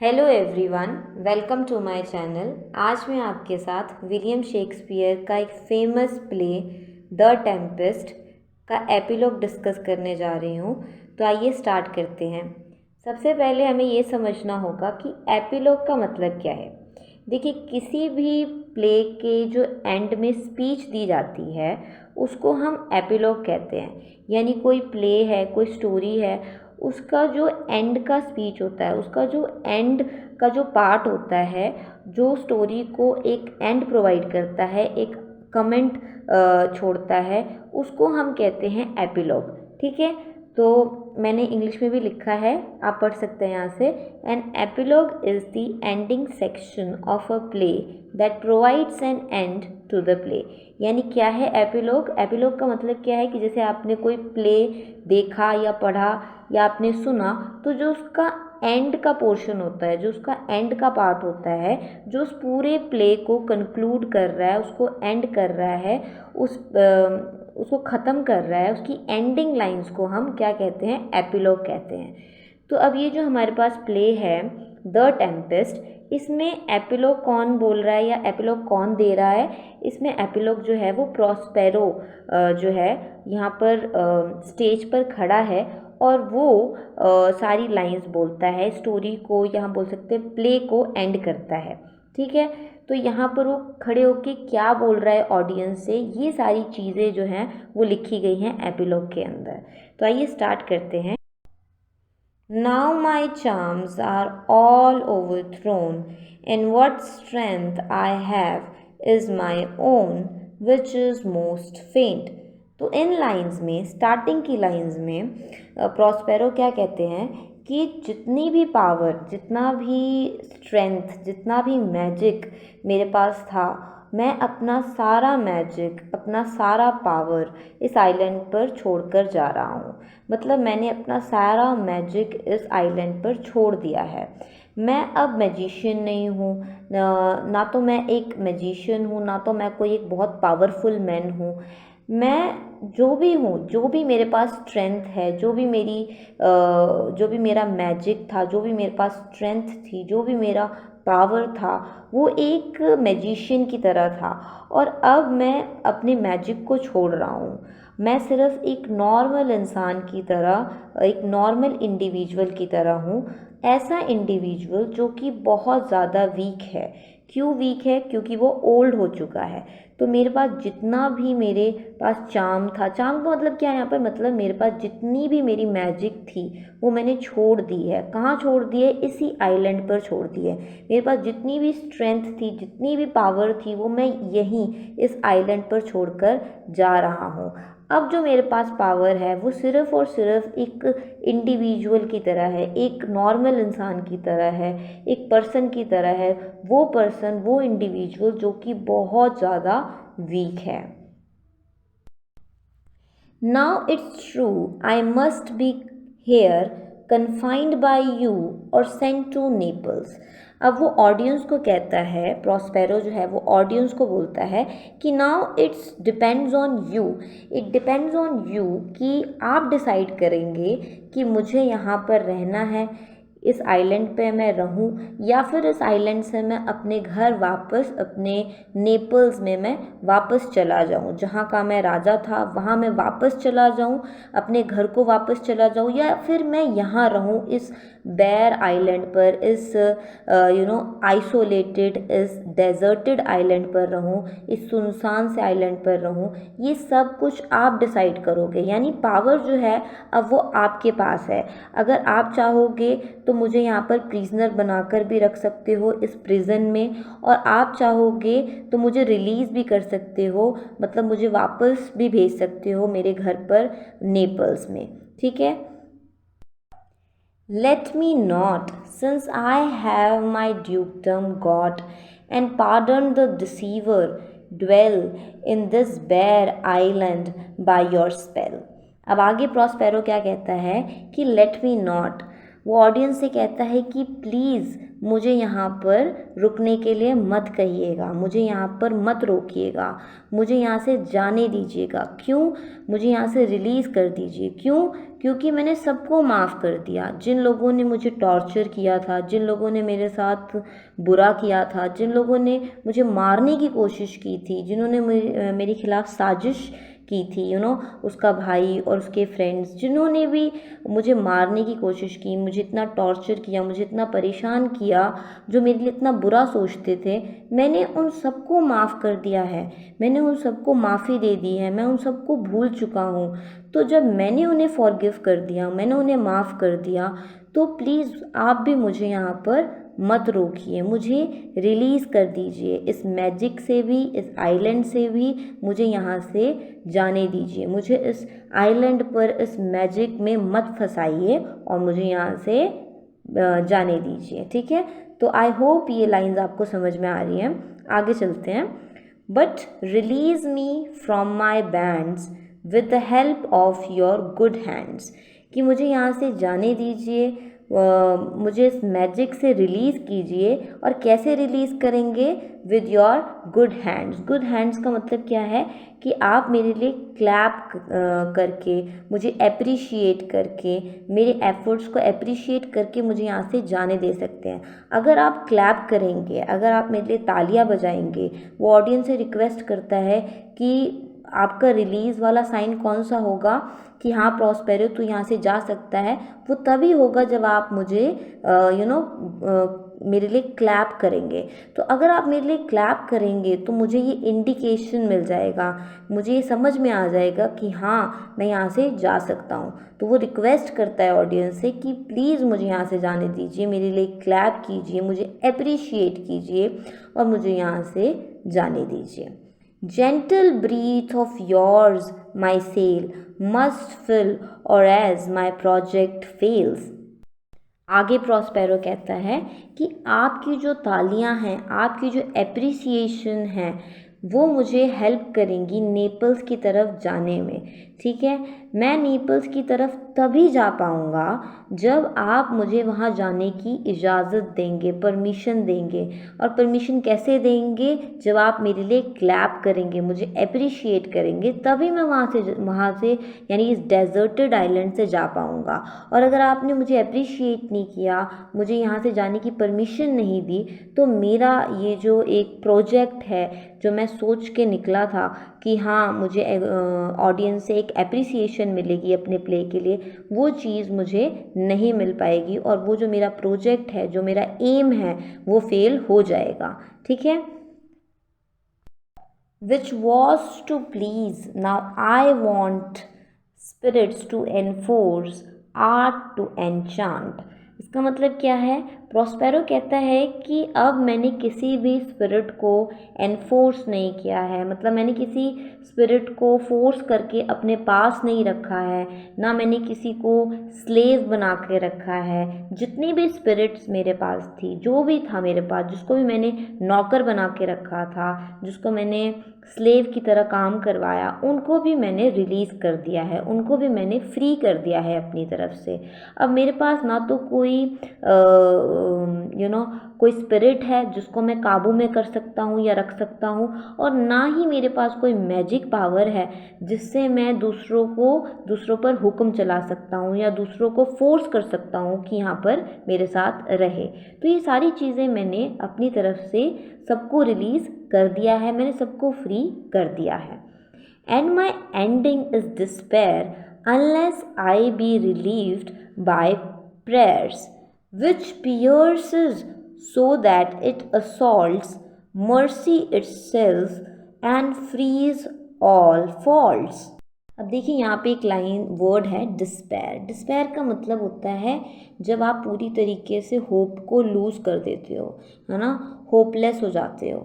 Hello everyone, welcome to my channel. आज मैं आपके साथ विलियम शेक्सपियर का एक फेमस प्ले द टेम्पेस्ट का एपिलॉग डिस्कस करने जा रही हूँ। तो आइए स्टार्ट करते हैं। सबसे पहले हमें ये समझना होगा कि एपिलॉग का मतलब क्या है। देखिए, किसी भी प्ले के जो एंड में स्पीच दी जाती है उसको हम एपिलॉग कहते हैं। यानी कोई प्ले है, कोई स्टोरी है, उसका जो एंड का स्पीच होता है, उसका जो एंड का जो पार्ट होता है, जो स्टोरी को एक एंड प्रोवाइड करता है, एक कमेंट छोड़ता है, उसको हम कहते हैं एपिलॉग। ठीक है, तो मैंने इंग्लिश में भी लिखा है, आप पढ़ सकते हैं यहाँ से। An epilogue is the ending section of a play that provides an end to the play. यानी क्या है एपिलॉग? एपिलॉग का मतलब क्या है कि जैसे आपने कोई प्ले देखा या पढ़ा या आपने सुना, तो जो उसका एंड का पोर्शन होता है, जो उसका एंड का पार्ट होता है, जो उस पूरे प्ले को कंक्लूड कर रहा है, उसको एंड कर रहा है, उसको ख़त्म कर रहा है, उसकी एंडिंग लाइंस को हम क्या कहते हैं? एपिलॉग कहते हैं। तो अब ये जो हमारे पास प्ले है द टेम्पेस्ट, इसमें एपिलॉग कौन बोल रहा है या एपिलॉग कौन दे रहा है? इसमें एपिलॉग जो है वो प्रॉस्पेरो जो है यहाँ पर स्टेज पर खड़ा है और वो सारी लाइंस बोलता है, स्टोरी को, यहाँ बोल सकते हैं प्ले को एंड करता है। ठीक है, तो यहाँ पर वो खड़े होके क्या बोल रहा है ऑडियंस से, ये सारी चीज़ें जो हैं वो लिखी गई हैं एपिलॉग के अंदर। तो आइए स्टार्ट करते हैं। Now my charms are all overthrown, and what strength I have is my own, which is most faint. तो इन लाइंस में, स्टार्टिंग की लाइंस में प्रॉस्पेरो क्या कहते हैं कि जितनी भी पावर, जितना भी स्ट्रेंथ, जितना भी मैजिक मेरे पास था, मैं अपना सारा मैजिक, अपना सारा पावर इस आइलैंड पर छोड़कर जा रहा हूँ। मतलब मैंने अपना सारा मैजिक इस आइलैंड पर छोड़ दिया है। मैं अब मैजिशियन नहीं हूँ, ना तो मैं एक मैजिशियन हूँ, ना तो मैं कोई एक बहुत पावरफुल मैन हूँ। मैं जो भी हूँ, जो भी मेरे पास स्ट्रेंथ है, जो भी मेरा मैजिक था, जो भी मेरे पास स्ट्रेंथ थी, जो भी मेरा पावर था, वो एक मैजिशियन की तरह था। और अब मैं अपने मैजिक को छोड़ रहा हूँ। मैं सिर्फ एक नॉर्मल इंसान की तरह, एक नॉर्मल इंडिविजुअल की तरह हूँ। ऐसा इंडिविजुअल जो कि बहुत ज़्यादा वीक है। क्यों वीक है? क्योंकि वो ओल्ड हो चुका है। तो मेरे पास जितना भी मेरे पास चार्म था, चार्म का मतलब क्या है यहाँ पर? मतलब मेरे पास जितनी भी मेरी मैजिक थी वो मैंने छोड़ दी है। कहाँ छोड़ दी है? इसी आइलैंड पर छोड़ दी है। मेरे पास जितनी भी स्ट्रेंथ थी, जितनी भी पावर थी, वो मैं यहीं इस आइलैंड पर छोड़कर जा रहा हूँ। अब जो मेरे पास पावर है वो सिर्फ़ और सिर्फ एक इंडिविजुअल की तरह है, एक नॉर्मल इंसान की तरह है, एक पर्सन की तरह है। वो पर्सन, वो इंडिविजुअल जो कि बहुत ज़्यादा वीक है। Now it's true, I must be here, confined by you or sent to Naples. अब वो ऑडियंस को कहता है, प्रॉस्पेरो जो है वो ऑडियंस को बोलता है कि now it's depends on you, it depends on you, कि आप डिसाइड करेंगे कि मुझे यहाँ पर रहना है, इस आइलैंड पे मैं रहूं, या फिर इस आइलैंड से मैं अपने घर वापस, अपने नेपल्स में मैं वापस चला जाऊं, जहाँ का मैं राजा था वहाँ मैं वापस चला जाऊं, अपने घर को वापस चला जाऊं, या फिर मैं यहाँ रहूं इस बेर आइलैंड पर, इस आइसोलेटेड, इस डेजर्टेड आइलैंड पर रहूं, इस सुनसान से आइलैंड पर रहूं। ये सब कुछ आप डिसाइड करोगे। यानी पावर जो है अब वो आपके पास है। अगर आप चाहोगे तो मुझे यहाँ पर प्रिजनर बनाकर भी रख सकते हो इस प्रिजन में, और आप चाहोगे तो मुझे रिलीज़ भी कर सकते हो, मतलब मुझे वापस भी भेज सकते हो मेरे घर पर नेपल्स में। ठीक है, let me not, since I have my dukedom got, and pardon the deceiver, dwell in this bare island by your spell. अब आगे प्रॉस्पेरो क्या कहता है कि let me not, वो ऑडियंस से कहता है कि प्लीज़ मुझे यहाँ पर रुकने के लिए मत कहिएगा, मुझे यहाँ पर मत रोकिएगा, मुझे यहाँ से जाने दीजिएगा। क्यों? मुझे यहाँ से रिलीज़ कर दीजिए। क्यों? क्योंकि मैंने सबको माफ़ कर दिया। जिन लोगों ने मुझे टॉर्चर किया था, जिन लोगों ने मेरे साथ बुरा किया था, जिन लोगों ने मुझे मारने की कोशिश की थी, जिन्होंने मेरे खिलाफ़ साजिश की थी, उसका भाई और उसके फ्रेंड्स, जिन्होंने भी मुझे मारने की कोशिश की, मुझे इतना टॉर्चर किया, मुझे इतना परेशान किया, जो मेरे लिए इतना बुरा सोचते थे, मैंने उन सबको माफ़ कर दिया है। मैंने उन सबको माफ़ी दे दी है। मैं उन सबको भूल चुका हूँ। तो जब मैंने उन्हें फॉरगिव कर दिया, मैंने उन्हें माफ़ कर दिया, तो प्लीज़ आप भी मुझे यहाँ पर मत रोकिए, मुझे रिलीज़ कर दीजिए। इस मैजिक से भी, इस आइलैंड से भी मुझे यहाँ से जाने दीजिए। मुझे इस आइलैंड पर, इस मैजिक में मत फंसाइए और मुझे यहाँ से जाने दीजिए। ठीक है? तो आई होप ये लाइंस आपको समझ में आ रही हैं। आगे चलते हैं। But release me from my bands with the help of your good hands, कि मुझे यहाँ से जाने दीजिए, मुझे इस मैजिक से रिलीज़ कीजिए। और कैसे रिलीज़ करेंगे? With your good hands. Good hands का मतलब क्या है? कि आप मेरे लिए क्लैप करके, मुझे अप्रिशिएट करके, मेरे एफर्ट्स को अप्रिशिएट करके मुझे यहाँ से जाने दे सकते हैं। अगर आप क्लैप करेंगे, अगर आप मेरे लिए तालियां बजाएंगे, वो ऑडियंस से रिक्वेस्ट करता है कि आपका रिलीज़ वाला साइन कौन सा होगा कि हाँ प्रॉस्पेरो तू यहाँ से जा सकता है, वो तभी होगा जब आप मुझे मेरे लिए क्लैप करेंगे। तो अगर आप मेरे लिए क्लैप करेंगे तो मुझे ये इंडिकेशन मिल जाएगा, मुझे ये समझ में आ जाएगा कि हाँ मैं यहाँ से जा सकता हूँ। तो वो रिक्वेस्ट करता है ऑडियंस से कि प्लीज़ मुझे यहाँ से जाने दीजिए, मेरे लिए क्लैप कीजिए, मुझे अप्रिशिएट कीजिए और मुझे यहाँ से जाने दीजिए। Gentle breath of yours my sail must fill or as my project fails। आगे प्रॉस्पेरो कहता है कि आपकी जो तालियां हैं, आपकी जो एप्रिसिएशन है, वो मुझे हेल्प करेंगी नेपल्स की तरफ जाने में। ठीक है? मैं नेपल्स की तरफ तभी जा पाऊँगा जब आप मुझे वहाँ जाने की इजाज़त देंगे, परमिशन देंगे। और परमिशन कैसे देंगे? जब आप मेरे लिए क्लैप करेंगे, मुझे अप्रिशिएट करेंगे, तभी मैं वहाँ से यानी इस डेजर्टेड आइलैंड से जा पाऊँगा। और अगर आपने मुझे अप्रिशिएट नहीं किया, मुझे यहाँ से जाने की परमिशन नहीं दी, तो मेरा ये जो एक प्रोजेक्ट है, जो मैं सोच के निकला था कि हाँ मुझे ऑडियंस से एक एप्रिसिएशन मिलेगी अपने प्ले के लिए, वो चीज़ मुझे नहीं मिल पाएगी और वो जो मेरा प्रोजेक्ट है, जो मेरा एम है, वो फेल हो जाएगा। ठीक है? Which was to please, now I want spirits to enforce, art to enchant। इसका मतलब क्या है? प्रॉस्पेरो कहता है कि अब मैंने किसी भी स्पिरिट को एनफोर्स नहीं किया है, मतलब मैंने किसी स्पिरिट को फोर्स करके अपने पास नहीं रखा है, ना मैंने किसी को स्लेव बना के रखा है। जितनी भी स्पिरिट्स मेरे पास थी, जो भी था मेरे पास, जिसको भी मैंने नौकर बना के रखा था, जिसको मैंने स्लेव की तरह काम करवाया, उनको भी मैंने रिलीज़ कर दिया है, उनको भी मैंने फ्री कर दिया है अपनी तरफ से। अब मेरे पास ना तो कोई कोई स्पिरिट है जिसको मैं काबू में कर सकता हूँ या रख सकता हूँ, और ना ही मेरे पास कोई मैजिक पावर है जिससे मैं दूसरों पर हुक्म चला सकता हूँ या दूसरों को फोर्स कर सकता हूँ कि यहाँ पर मेरे साथ रहे। तो ये सारी चीज़ें मैंने अपनी तरफ से सबको रिलीज़ कर दिया है, मैंने सबको फ्री कर दिया है। And my ending is despair unless I be relieved by prayers, which pierces so that it assaults mercy itself and frees all faults। अब देखिए यहाँ पे एक लाइन वर्ड है डिस्पेयर। डिस्पेयर का मतलब होता है जब आप पूरी तरीके से होप को लूज़ कर देते हो, है ना, होपलेस हो जाते हो।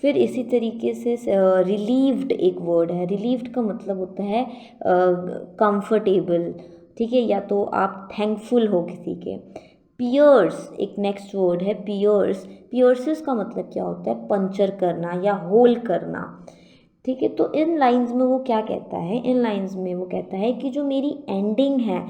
फिर इसी तरीके से रिलीव्ड एक वर्ड है। रिलीव्ड का मतलब होता है कंफर्टेबल, ठीक है, या तो आप थैंकफुल हो किसी के। पियर्स एक नेक्स्ट वर्ड है, पियर्स। पियर्सिस का मतलब क्या होता है? पंचर करना या होल करना। ठीक है, तो इन लाइंस में वो क्या कहता है? इन लाइंस में वो कहता है कि जो मेरी एंडिंग है,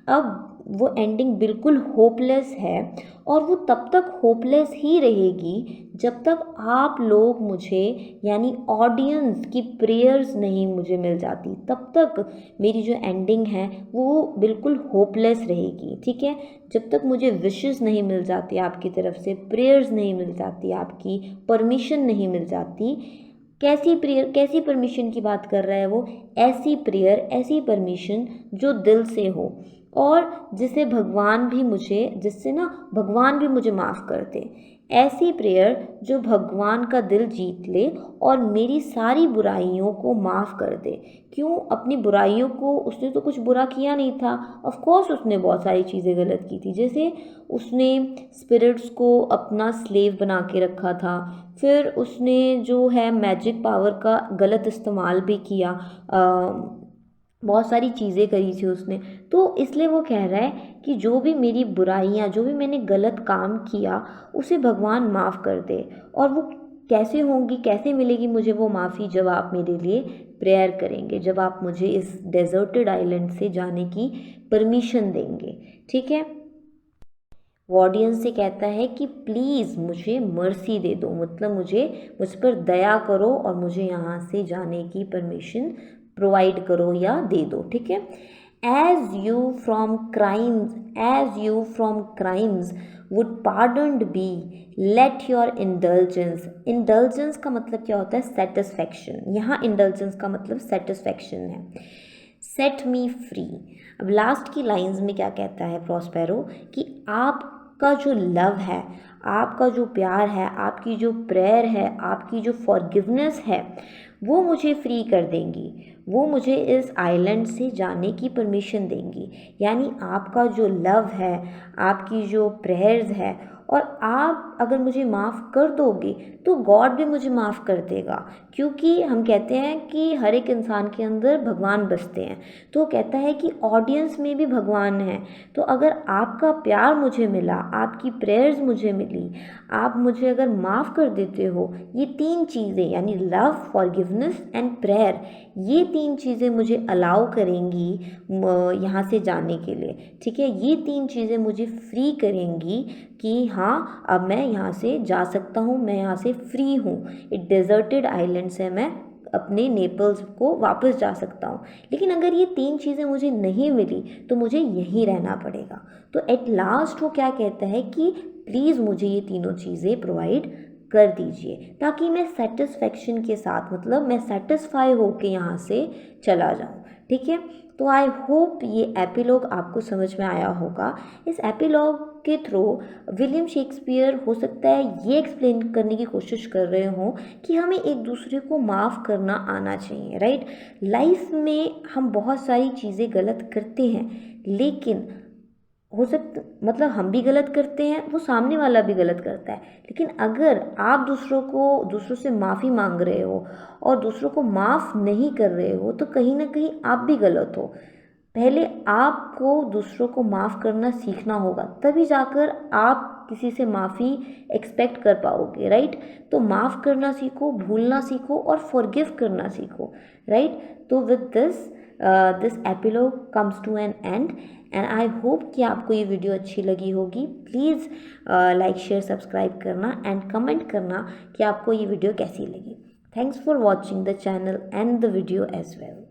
अब वो एंडिंग बिल्कुल होपलेस है, और वो तब तक होपलेस ही रहेगी जब तक आप लोग मुझे यानी ऑडियंस की प्रेयर्स नहीं मुझे मिल जाती, तब तक मेरी जो एंडिंग है वो बिल्कुल होपलेस रहेगी। ठीक है, जब तक मुझे विशेस नहीं मिल जाती आपकी तरफ से, प्रेयर्स नहीं मिल जाती, आपकी परमिशन नहीं मिल जाती। कैसी प्रेयर, कैसी परमिशन की बात कर रहा है वो? ऐसी प्रेयर, ऐसी परमिशन जो दिल से हो, और जिससे भगवान भी मुझे माफ़ कर दे। ऐसी प्रेयर जो भगवान का दिल जीत ले और मेरी सारी बुराइयों को माफ़ कर दे। क्यों? अपनी बुराइयों को, उसने तो कुछ बुरा किया नहीं था, ऑफ कोर्स उसने बहुत सारी चीज़ें गलत की थी। जैसे उसने स्पिरिट्स को अपना स्लेव बना के रखा था, फिर उसने जो है मैजिक पावर का गलत इस्तेमाल भी किया, बहुत सारी चीज़ें करी थी उसने। तो इसलिए वो कह रहा है कि जो भी मेरी बुराइयाँ, जो भी मैंने गलत काम किया, उसे भगवान माफ़ कर दे। और वो कैसे होंगी, कैसे मिलेगी मुझे वो माफ़ी? जब आप मेरे लिए प्रेयर करेंगे, जब आप मुझे इस डेजर्टेड आइलैंड से जाने की परमिशन देंगे। ठीक है, वो ऑडियंस से कहता है कि प्लीज़ मुझे मर्सी दे दो, मतलब मुझ पर दया करो और मुझे यहाँ से जाने की परमिशन प्रोवाइड करो या दे दो। ठीक है, as you from crimes would pardoned be, let your indulgence का मतलब क्या होता है? सेटिस्फैक्शन। यहाँ इंडल्जेंस का मतलब सेटिस्फैक्शन है। सेट मी फ्री। अब लास्ट की लाइंस में क्या कहता है प्रॉस्पेरो कि आपका जो लव है, आपका जो प्यार है, आपकी जो प्रेयर है, आपकी जो फॉरगिवनेस है, वो मुझे फ्री कर देंगी, वो मुझे इस आइलैंड से जाने की परमिशन देंगी। यानी आपका जो लव है, आपकी जो प्रेयर्स है, और आप अगर मुझे माफ़ कर दोगे तो गॉड भी मुझे माफ़ कर देगा। क्योंकि हम कहते हैं कि हर एक इंसान के अंदर भगवान बसते हैं, तो कहता है कि ऑडियंस में भी भगवान है। तो अगर आपका प्यार मुझे मिला, आपकी प्रेयर्स मुझे मिली, आप मुझे अगर माफ़ कर देते हो, ये तीन चीज़ें यानी लव, फॉरगिवनेस एंड प्रेयर, ये तीन चीज़ें मुझे अलाउ करेंगी यहाँ से जाने के लिए। ठीक है, ये तीन चीज़ें मुझे फ्री करेंगी कि हाँ, अब मैं यहाँ से जा सकता हूँ, मैं यहाँ से फ्री हूँ, एक डेजर्टेड आइलैंड से मैं अपने नेपल्स को वापस जा सकता हूँ। लेकिन अगर ये तीन चीज़ें मुझे नहीं मिली तो मुझे यहीं रहना पड़ेगा। तो एट लास्ट वो क्या कहता है कि प्लीज़ मुझे ये तीनों चीज़ें प्रोवाइड कर दीजिए, ताकि मैं सेटिस्फेक्शन के साथ, मतलब मैं सेटिस्फाई होके यहाँ से चला जाऊँ। ठीक है, तो आई होप ये एपिलॉग आपको समझ में आया होगा। इस एपिलॉग के थ्रू विलियम शेक्सपियर हो सकता है ये एक्सप्लेन करने की कोशिश कर रहे हों कि हमें एक दूसरे को माफ़ करना आना चाहिए। राइट, लाइफ में हम बहुत सारी चीज़ें गलत करते हैं, लेकिन हो सकता, मतलब हम भी गलत करते हैं, वो सामने वाला भी गलत करता है, लेकिन अगर आप दूसरों से माफ़ी मांग रहे हो और दूसरों को माफ़ नहीं कर रहे हो, तो कहीं ना कहीं आप भी गलत हो। पहले आपको दूसरों को माफ़ करना सीखना होगा, तभी जाकर आप किसी से माफ़ी एक्सपेक्ट कर पाओगे। राइट, तो माफ़ करना सीखो, भूलना सीखो और फॉरगिव करना सीखो। राइट, तो with this epilogue comes to an end, and I hope कि आपको ये वीडियो अच्छी लगी होगी। प्लीज़ लाइक, शेयर, सब्सक्राइब करना एंड कमेंट करना कि आपको ये वीडियो कैसी लगी। Thanks for watching the channel and the video as well.